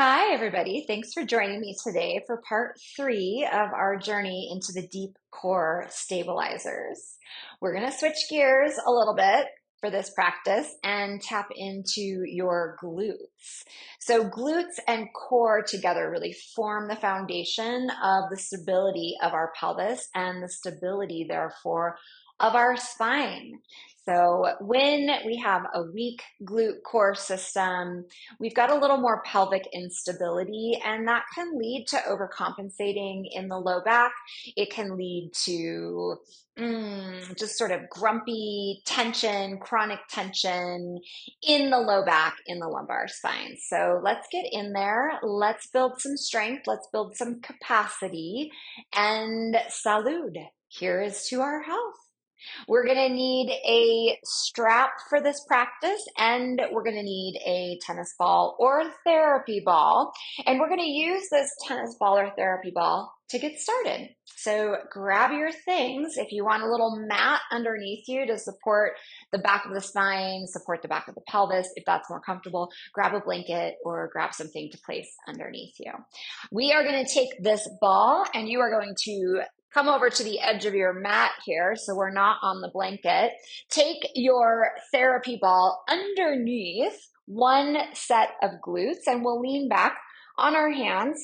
Hi, everybody. Thanks for joining me today for part three of our journey into the deep core stabilizers. We're going to switch gears a little bit for this practice and tap into your glutes. So, glutes and core together really form the foundation of the stability of our pelvis and the stability, therefore, of our spine. So, when we have a weak glute core system, we've got a little more pelvic instability, and that can lead to overcompensating in the low back. It can lead to just sort of grumpy tension, chronic tension in the low back, in the lumbar spine. So let's get in there. Let's build some strength. Let's build some capacity. And salud. Here is to our health. We're going to need a strap for this practice, and we're going to need a tennis ball or therapy ball. And we're going to use this tennis ball or therapy ball to get started. So grab your things. If you want a little mat underneath you to support the back of the spine, support the back of the pelvis, if that's more comfortable, grab a blanket or grab something to place underneath you. We are going to take this ball, and you are going to come over to the edge of your mat here so we're not on the blanket. Take your therapy ball underneath one set of glutes, and we'll lean back on our hands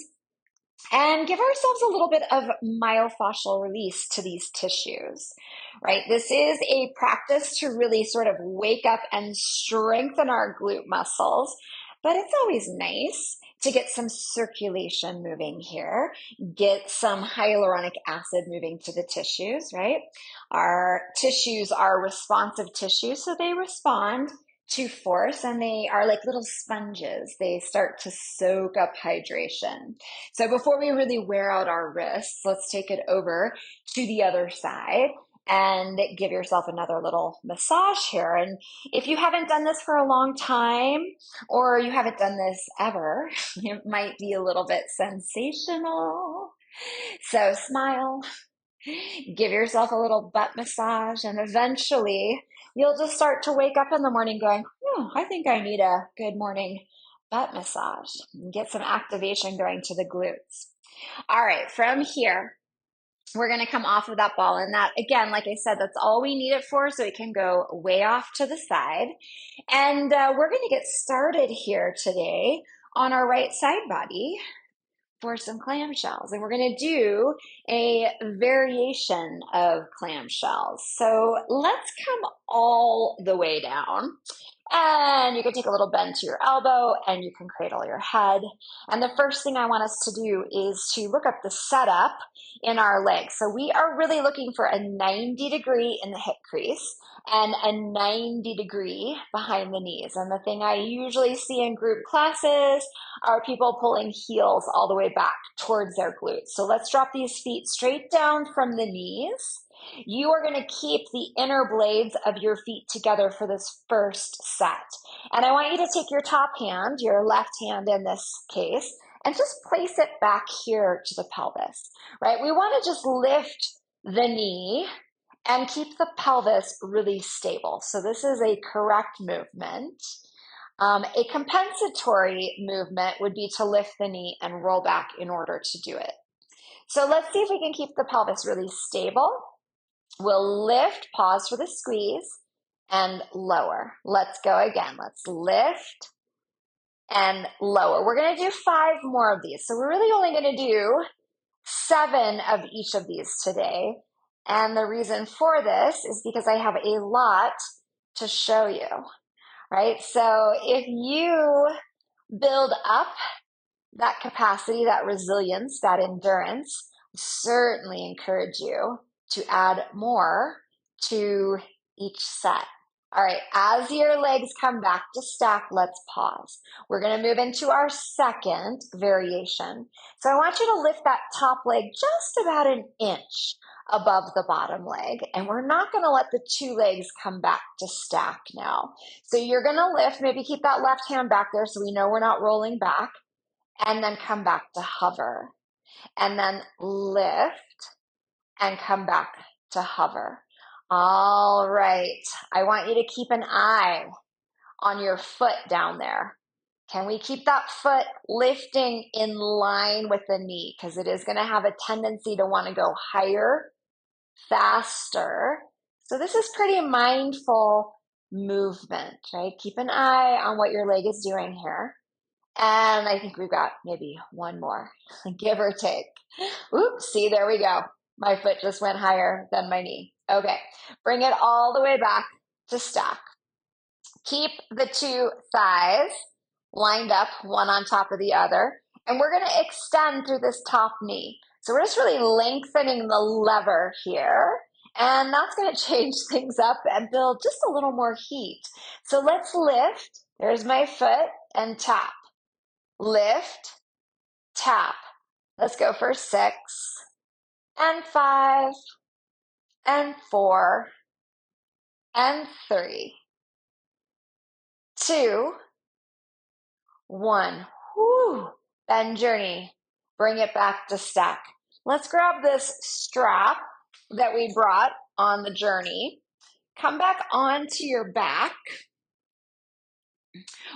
and give ourselves a little bit of myofascial release to these tissues, right? This is a practice to really sort of wake up and strengthen our glute muscles, but it's always nice to get some circulation moving here, get some hyaluronic acid moving to the tissues, right? Our tissues are responsive tissues, so they respond to force, and they are like little sponges. They start to soak up hydration. So before we really wear out our wrists, let's take it over to the other side and give yourself another little massage here. And if you haven't done this for a long time, or you haven't done this ever, it might be a little bit sensational. So smile, give yourself a little butt massage, and eventually you'll just start to wake up in the morning going, oh, I think I need a good morning butt massage, and get some activation going to the glutes. All right, from here, we're going to come off of that ball. And that, again, like I said, that's all we need it for. So it can go way off to the side. And we're going to get started here today on our right side body for some clamshells. And we're going to do a variation of clamshells. So let's come all the way down. And you can take a little bend to your elbow, and you can cradle your head. And the first thing I want us to do is to look up the setup in our legs. So we are really looking for a 90 degree in the hip crease and a 90 degree behind the knees. And the thing I usually see in group classes are people pulling heels all the way back towards their glutes. So let's drop these feet straight down from the knees. You are going to keep the inner blades of your feet together for this first set. And I want you to take your top hand, your left hand in this case, and just place it back here to the pelvis, right? We want to just lift the knee and keep the pelvis really stable. So this is a correct movement. A compensatory movement would be to lift the knee and roll back in order to do it. So let's see if we can keep the pelvis really stable. We'll lift, pause for the squeeze, and lower. Let's go again. Let's lift and lower. We're going to do 5 more of these. So we're really only going to do 7 of each of these today. And the reason for this is because I have a lot to show you, right? So if you build up that capacity, that resilience, that endurance, I certainly encourage you to add more to each set. All right, as your legs come back to stack, let's pause. We're going to move into our second variation. So I want you to lift that top leg just about an inch above the bottom leg. And we're not going to let the 2 legs come back to stack now. So you're going to lift, maybe keep that left hand back there so we know we're not rolling back, and then come back to hover. And then lift and come back to hover. All right. I want you to keep an eye on your foot down there. Can we keep that foot lifting in line with the knee? Because it is going to have a tendency to want to go higher, faster. So this is pretty mindful movement, right? Keep an eye on what your leg is doing here. And I think we've got maybe one more, give or take. Oops, see, there we go. My foot just went higher than my knee. Okay, bring it all the way back to stack. Keep the two thighs lined up, one on top of the other. And we're going to extend through this top knee. So we're just really lengthening the lever here. And that's going to change things up and build just a little more heat. So let's lift. There's my foot and tap. Lift, tap. Let's go for 6 and 5 and 4 and 3, 2, 1. Whew. Bend your knee. Bring it back to stack. Let's grab this strap that we brought on the journey. Come back onto your back.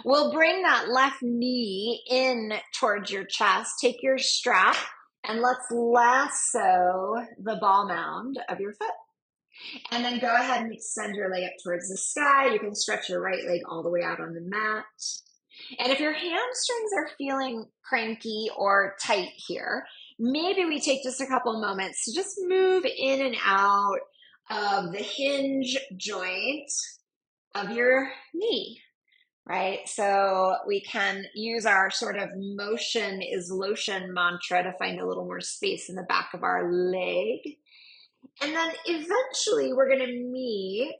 We'll bring that left knee in towards your chest. Take your strap and let's lasso the ball mound of your foot. And then go ahead and extend your leg up towards the sky. You can stretch your right leg all the way out on the mat. And if your hamstrings are feeling cranky or tight here, maybe we take just a couple moments to just move in and out of the hinge joint of your knee, right? So we can use our sort of motion is lotion mantra to find a little more space in the back of our leg. And then eventually we're going to meet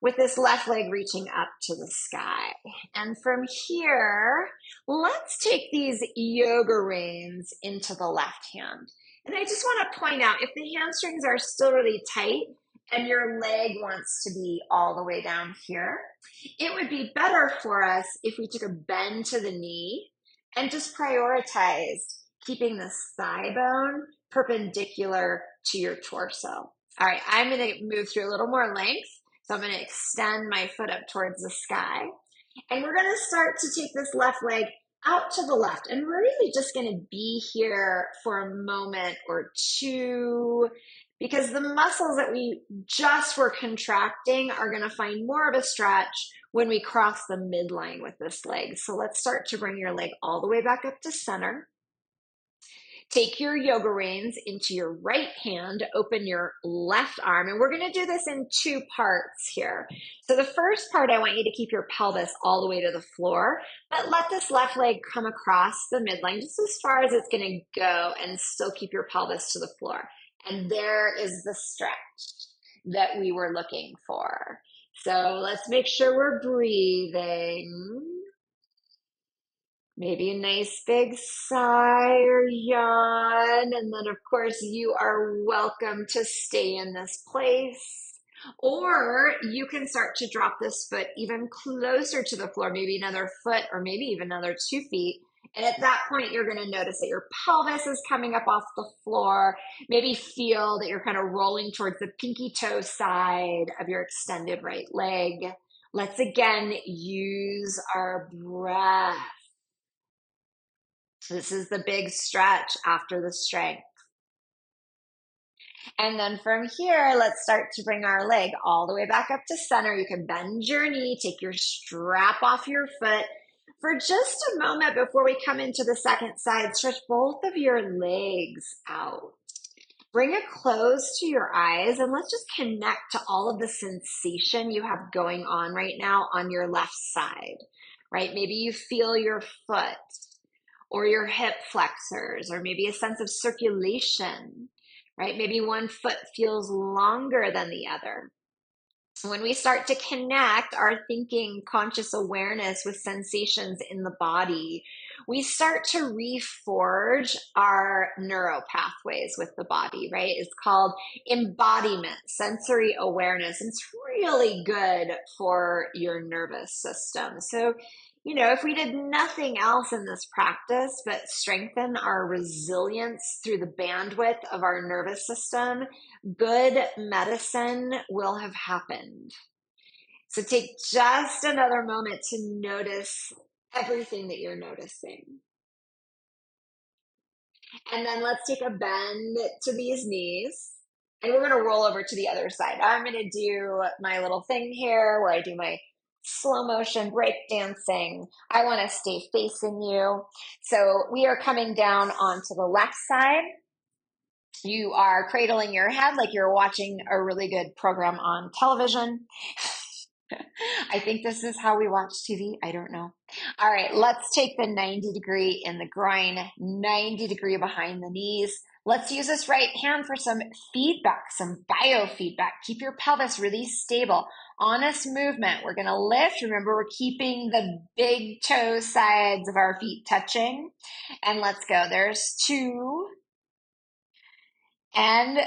with this left leg reaching up to the sky. And from here, let's take these yoga reins into the left hand. And I just want to point out, if the hamstrings are still really tight and your leg wants to be all the way down here, it would be better for us if we took a bend to the knee and just prioritized keeping the thigh bone perpendicular to your torso. All right, I'm going to move through a little more length. So I'm going to extend my foot up towards the sky. And we're going to start to take this left leg out to the left. And we're really just going to be here for a moment or two, because the muscles that we just were contracting are going to find more of a stretch when we cross the midline with this leg. So let's start to bring your leg all the way back up to center. Take your yoga reins into your right hand, open your left arm, and we're going to do this in 2 parts here. So the first part, I want you to keep your pelvis all the way to the floor, but let this left leg come across the midline just as far as it's going to go and still keep your pelvis to the floor. And there is the stretch that we were looking for. So let's make sure we're breathing. Maybe a nice big sigh or yawn. And then, of course, you are welcome to stay in this place. Or you can start to drop this foot even closer to the floor, maybe another foot or maybe even another 2 feet. And at that point, you're going to notice that your pelvis is coming up off the floor. Maybe feel that you're kind of rolling towards the pinky toe side of your extended right leg. Let's again use our breath. This is the big stretch after the strength. And then from here, let's start to bring our leg all the way back up to center. You can bend your knee, take your strap off your foot. For just a moment before we come into the second side, stretch both of your legs out. Bring it close to your eyes and let's just connect to all of the sensation you have going on right now on your left side, right? Maybe you feel your foot or your hip flexors, or maybe a sense of circulation, right? Maybe one foot feels longer than the other. When we start to connect our thinking, conscious awareness with sensations in the body, we start to reforge our neural pathways with the body, right? It's called embodiment, sensory awareness. It's really good for your nervous system. So, if we did nothing else in this practice but strengthen our resilience through the bandwidth of our nervous system, good medicine will have happened. So take just another moment to notice everything that you're noticing. And then let's take a bend to these knees. And we're going to roll over to the other side. I'm going to do my little thing here where I do my slow motion break dancing. I want to stay facing you. So we are coming down onto the left side. You are cradling your head like you're watching a really good program on television. I think this is how we watch TV. I don't know. All right, let's take the 90 degree in the groin, 90 degree behind the knees. Let's use this right hand for some feedback, some biofeedback. Keep your pelvis really stable. Honest movement. We're going to lift. Remember, we're keeping the big toe sides of our feet touching. And let's go. There's 2 and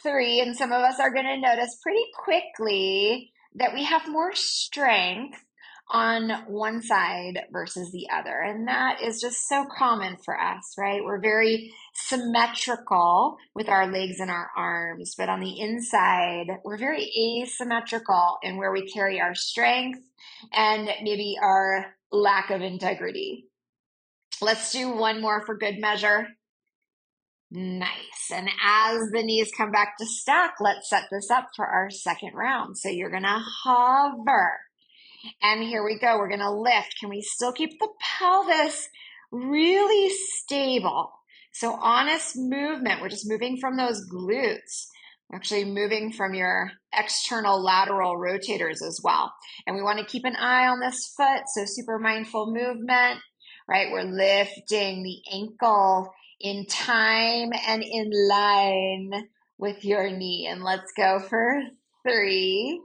3. And some of us are going to notice pretty quickly that we have more strength on one side versus the other. And that is just so common for us, right? We're very symmetrical with our legs and our arms, but on the inside, we're very asymmetrical in where we carry our strength and maybe our lack of integrity. Let's do one more for good measure. Nice. And as the knees come back to stack, let's set this up for our second round. So you're going to hover. And here we go. We're going to lift. Can we still keep the pelvis really stable? So honest movement. We're just moving from those glutes. We're actually moving from your external lateral rotators as well. And we want to keep an eye on this foot. So super mindful movement, right? We're lifting the ankle in time and in line with your knee. And let's go for 3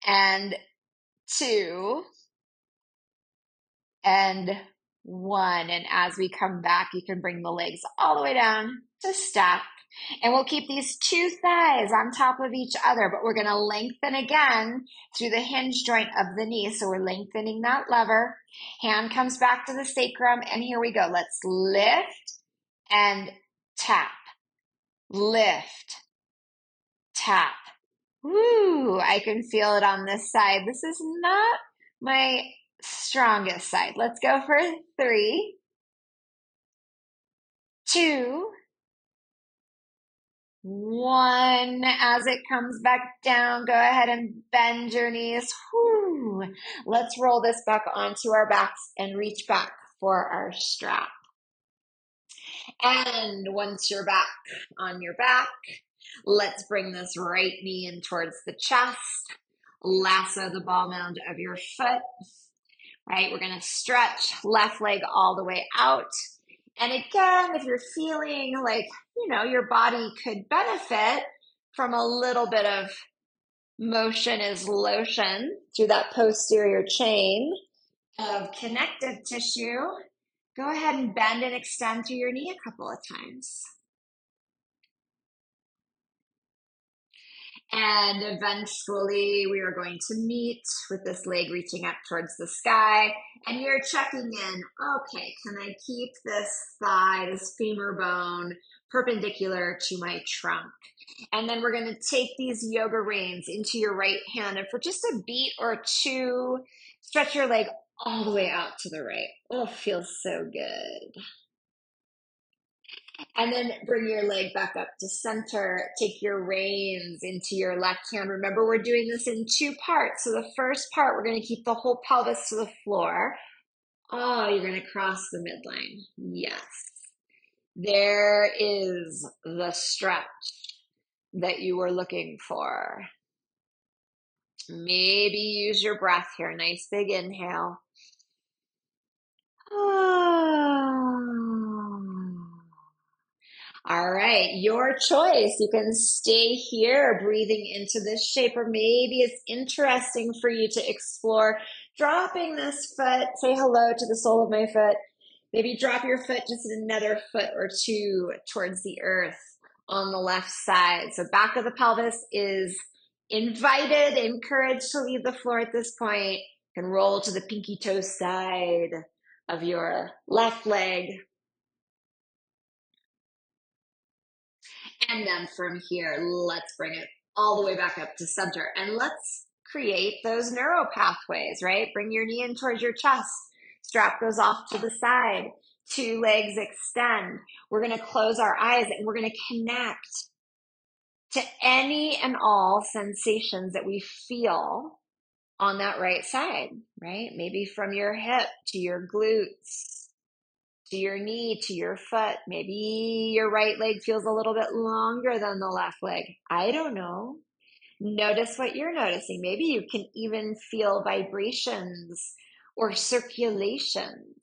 and 2 and 1. And as we come back, you can bring the legs all the way down to stack. And we'll keep these 2 thighs on top of each other, but we're going to lengthen again through the hinge joint of the knee. So we're lengthening that lever. Hand comes back to the sacrum. And here we go. Let's lift and tap. Lift, tap. Woo, I can feel it on this side. This is not my strongest side. Let's go for 3, 2, 1. As it comes back down, go ahead and bend your knees. Woo. Let's roll this back onto our backs and reach back for our strap. And once you're back on your back, let's bring this right knee in towards the chest. Lasso the ball mound of your foot, right? We're going to stretch left leg all the way out. And again, if you're feeling like, your body could benefit from a little bit of motion is lotion through that posterior chain of connective tissue, go ahead and bend and extend through your knee a couple of times. And eventually we are going to meet with this leg reaching up towards the sky. And you're checking in, okay, can I keep this thigh, this femur bone, perpendicular to my trunk? And then we're going to take these yoga reins into your right hand. And for just a beat or 2, stretch your leg all the way out to the right. Oh, feels so good. And then bring your leg back up to center. Take your reins into your left hand. Remember, we're doing this in 2 parts. So the first part, we're going to keep the whole pelvis to the floor. Oh, you're going to cross the midline. Yes. There is the stretch that you were looking for. Maybe use your breath here. Nice big inhale. All right, your choice. You can stay here breathing into this shape, or maybe it's interesting for you to explore dropping this foot. Say hello to the sole of my foot. Maybe drop your foot just another foot or 2 towards the earth on the left side. So back of the pelvis is invited, encouraged to leave the floor at this point. You can roll to the pinky toe side of your left leg. And then from here, let's bring it all the way back up to center. And let's create those neural pathways, right? Bring your knee in towards your chest. Strap goes off to the side. Two legs extend. We're going to close our eyes and we're going to connect to any and all sensations that we feel on that right side, right? Maybe from your hip to your glutes, to your knee, to your foot. Maybe your right leg feels a little bit longer than the left leg. I don't know. Notice what you're noticing. Maybe you can even feel vibrations or circulations,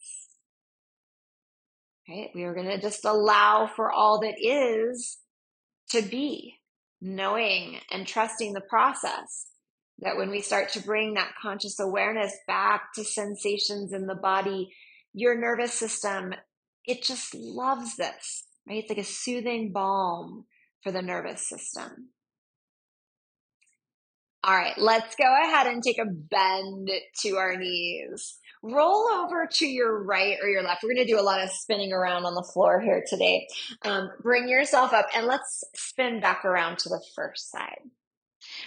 right? We are going to just allow for all that is to be, knowing and trusting the process. That when we start to bring that conscious awareness back to sensations in the body, your nervous system, it just loves this, right? It's like a soothing balm for the nervous system. All right, let's go ahead and take a bend to our knees. Roll over to your right or your left. We're going to do a lot of spinning around on the floor here today. Bring yourself up and let's spin back around to the first side.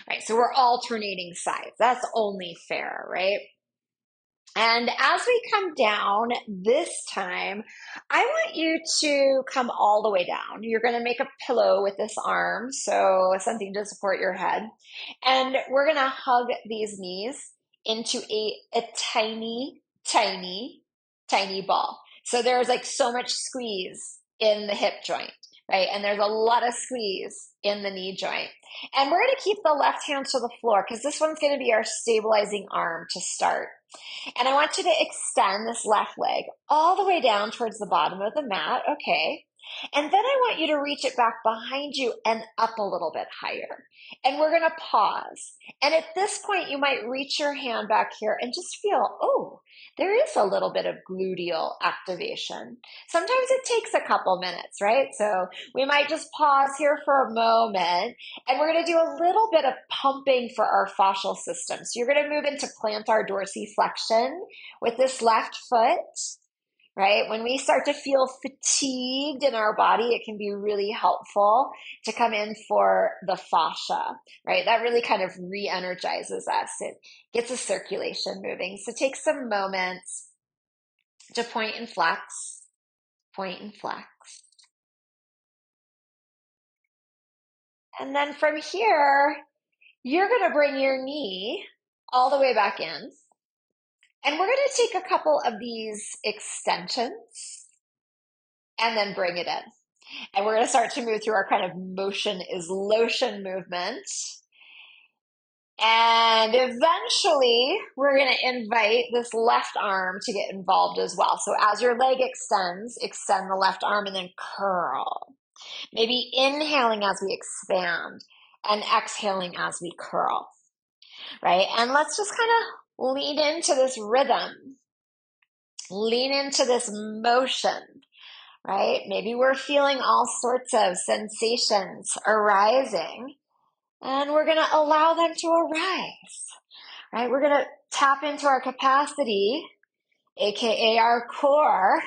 Right, so we're alternating sides. That's only fair, right? And as we come down this time, I want you to come all the way down. You're going to make a pillow with this arm, so something to support your head. And we're going to hug these knees into a tiny, tiny, tiny ball. So there's like so much squeeze in the hip joint, right? And there's a lot of squeeze in the knee joint. And we're going to keep the left hand to the floor because this one's going to be our stabilizing arm to start. And I want you to extend this left leg all the way down towards the bottom of the mat. Okay. And then I want you to reach it back behind you and up a little bit higher. And we're going to pause. And at this point, you might reach your hand back here and just feel, oh, there is a little bit of gluteal activation. Sometimes it takes a couple minutes, right? So we might just pause here for a moment and we're going to do a little bit of pumping for our fascial system. So you're going to move into plantar dorsiflexion with this left foot. Right? When we start to feel fatigued in our body, it can be really helpful to come in for the fascia, right? That really kind of re-energizes us. It gets the circulation moving. So take some moments to point and flex, point and flex. And then from here, you're going to bring your knee all the way back in. And we're going to take a couple of these extensions and then bring it in. And we're going to start to move through our kind of motion is lotion movement. And eventually, we're going to invite this left arm to get involved as well. So as your leg extends, extend the left arm and then curl. Maybe inhaling as we expand and exhaling as we curl, right? And let's just kind of lean into this rhythm. Lean into this motion. Right? Maybe we're feeling all sorts of sensations arising and we're going to allow them to arise, right? We're going to tap into our capacity, AKA our core,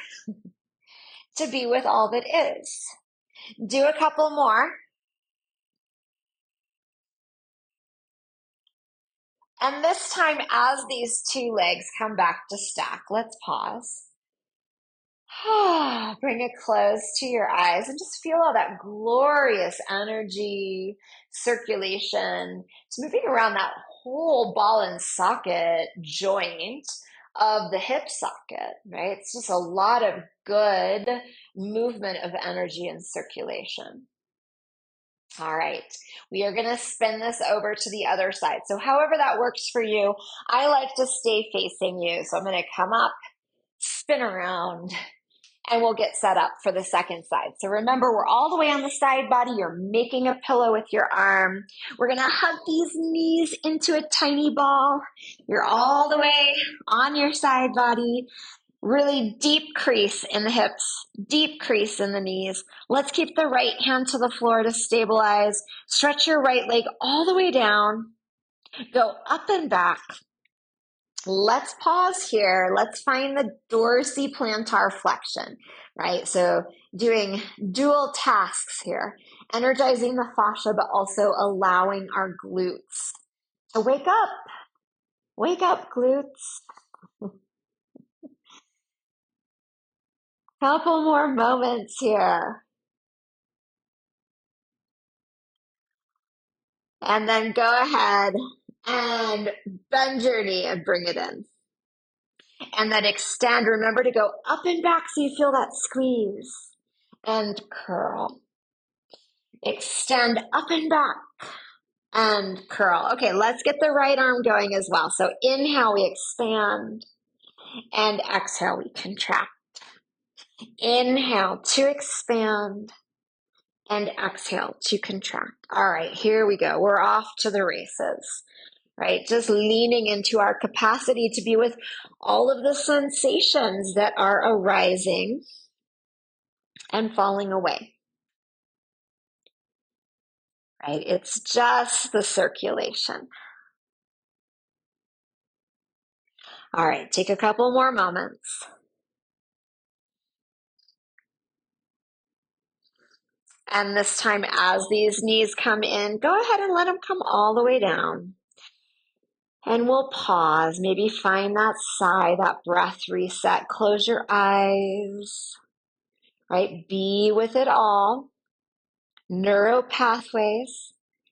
to be with all that is. Do a couple more. And this time, as these two legs come back to stack, let's pause. Bring it close to your eyes and just feel all that glorious energy, circulation. It's moving around that whole ball and socket joint of the hip socket, right? It's just a lot of good movement of energy and circulation. All right, we are going to spin this over to the other side. So however that works for you, I like to stay facing you. So I'm going to come up, spin around, and we'll get set up for the second side. So remember, we're all the way on the side body. You're making a pillow with your arm. We're going to hug these knees into a tiny ball. You're all the way on your side body. Really deep crease in the hips, deep crease in the knees. Let's keep the right hand to the floor to stabilize. Stretch your right leg all the way down. Go up and back. Let's pause here. Let's find the dorsiplantar flexion, right? So doing dual tasks here, energizing the fascia, but also allowing our glutes So wake up, glutes. Couple more moments here. And then go ahead and bend your knee and bring it in. And then extend. Remember to go up and back so you feel that squeeze. And curl. Extend up and back. And curl. Okay, let's get the right arm going as well. So inhale, we expand. And exhale, we contract. Inhale to expand. And exhale to contract. All right, here we go. We're off to the races. Right? Just leaning into our capacity to be with all of the sensations that are arising and falling away. Right? It's just the circulation. All right, take a couple more moments. And this time, as these knees come in, go ahead and let them come all the way down. And we'll pause, maybe find that sigh, that breath reset. Close your eyes, right? Be with it all. Neuro pathways,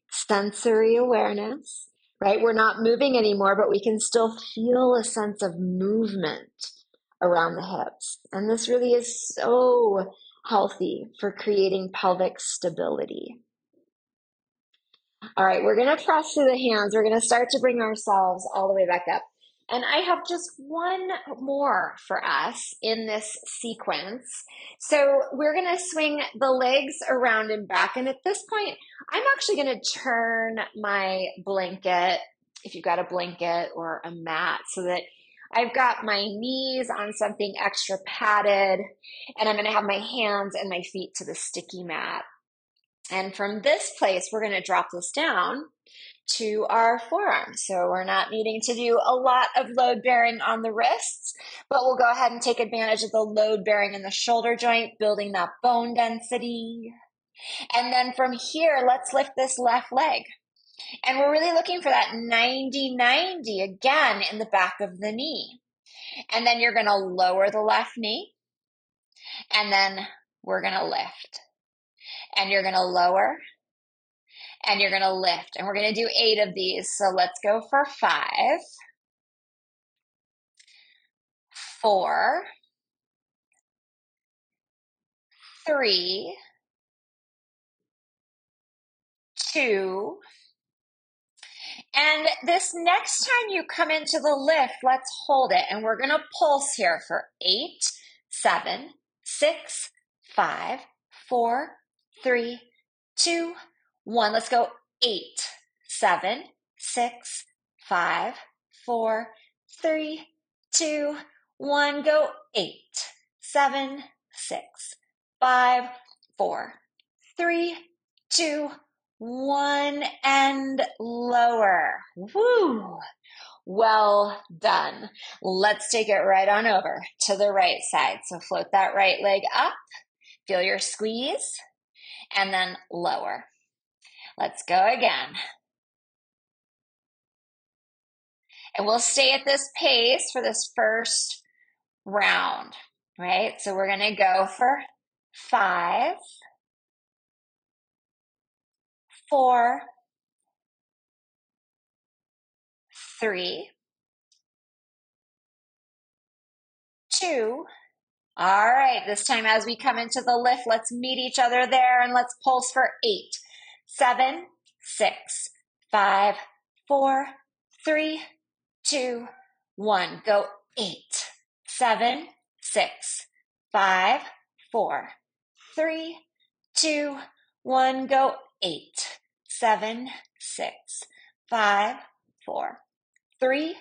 sensory awareness, right? We're not moving anymore, but we can still feel a sense of movement around the hips. And this really is so healthy for creating pelvic stability. All right, we're going to press through the hands. We're going to start to bring ourselves all the way back up. And I have just one more for us in this sequence. So we're going to swing the legs around and back. And at this point, I'm actually going to turn my blanket, if you've got a blanket or a mat, so that I've got my knees on something extra padded, and I'm going to have my hands and my feet to the sticky mat. And from this place, we're going to drop this down to our forearms. So we're not needing to do a lot of load bearing on the wrists, but we'll go ahead and take advantage of the load bearing in the shoulder joint, building that bone density. And then from here, let's lift this left leg. And we're really looking for that 90-90 again in the back of the knee. And then you're going to lower the left knee. And then we're going to lift. And you're going to lower. And you're going to lift. And we're going to do 8 of these. So let's go for 5, 4, 3, 2. And this next time you come into the lift, let's hold it. And we're going to pulse here for 8, 7, 6, 5, 4, 3, 2, 1. Let's go 8, 7, 6, 5, 4, 3, 2, 1. Go 8, 7, 6, 5, 4, 3, 2, 1, and lower. Woo! Well done. Let's take it right on over to the right side. So float that right leg up, feel your squeeze, and then lower. Let's go again. And we'll stay at this pace for this first round, right? So we're going to go for 5, 4, 3, 2. All right, this time as we come into the lift, let's meet each other there and let's pulse for 8, 7, 6, 5, 4, 3, 2, 1. Go 8, 7, 6, 5, 4, 3, 2, 1. Go 8, 7, 6, 5, 4, 3,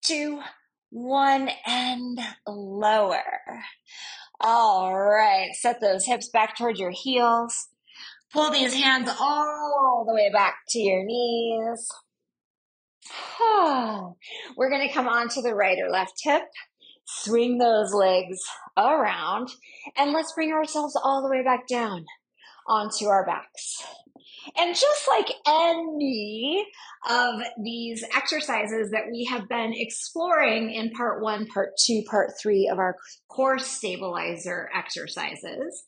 2, 1, and lower. All right, set those hips back towards your heels. Pull these hands all the way back to your knees. We're going to come onto the right or left hip. Swing those legs around, and let's bring ourselves all the way back down onto our backs. And just like any of these exercises that we have been exploring in part one, part two, part three of our core stabilizer exercises,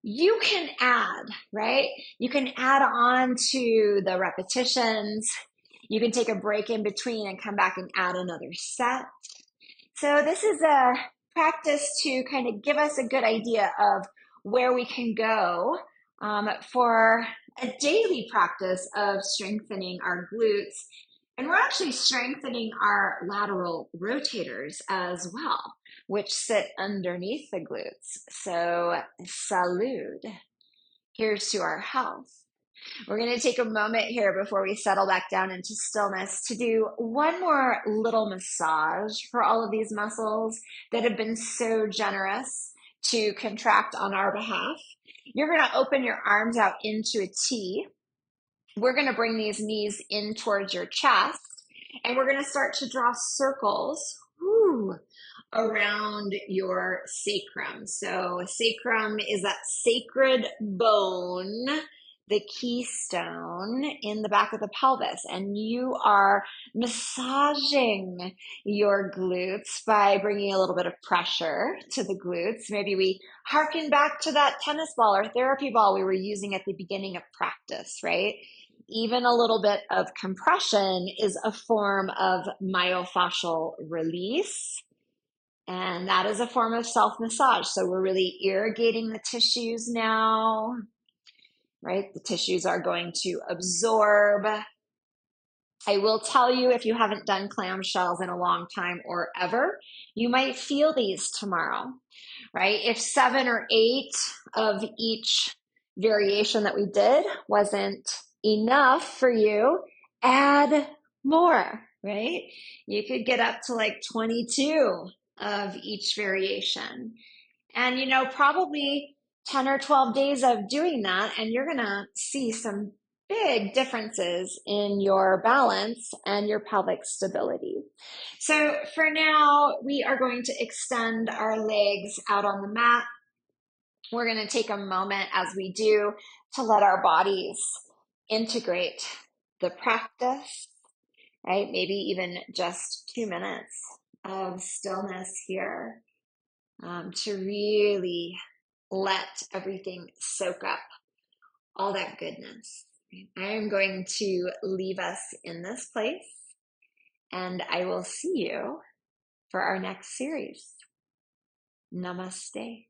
you can add, right? You can add on to the repetitions. You can take a break in between and come back and add another set. So this is a practice to kind of give us a good idea of where we can go for a daily practice of strengthening our glutes. And we're actually strengthening our lateral rotators as well, which sit underneath the glutes. So salud. Here's to our health. We're going to take a moment here before we settle back down into stillness to do one more little massage for all of these muscles that have been so generous to contract on our behalf. You're going to open your arms out into a T. We're going to bring these knees in towards your chest, and we're going to start to draw circles around your sacrum. So sacrum is that sacred bone, the keystone in the back of the pelvis, and you are massaging your glutes by bringing a little bit of pressure to the glutes. Maybe we harken back to that tennis ball or therapy ball we were using at the beginning of practice, right? Even a little bit of compression is a form of myofascial release. And that is a form of self-massage. So we're really irrigating the tissues now, right? The tissues are going to absorb. I will tell you, if you haven't done clamshells in a long time or ever, you might feel these tomorrow, right? If 7 or 8 of each variation that we did wasn't enough for you, add more, right? You could get up to like 22 of each variation. And, probably 10 or 12 days of doing that, and you're going to see some big differences in your balance and your pelvic stability. So for now, we are going to extend our legs out on the mat. We're going to take a moment as we do to let our bodies integrate the practice, right? Maybe even just 2 minutes of stillness here to really let everything soak up all that goodness. I am going to leave us in this place, and I will see you for our next series. Namaste.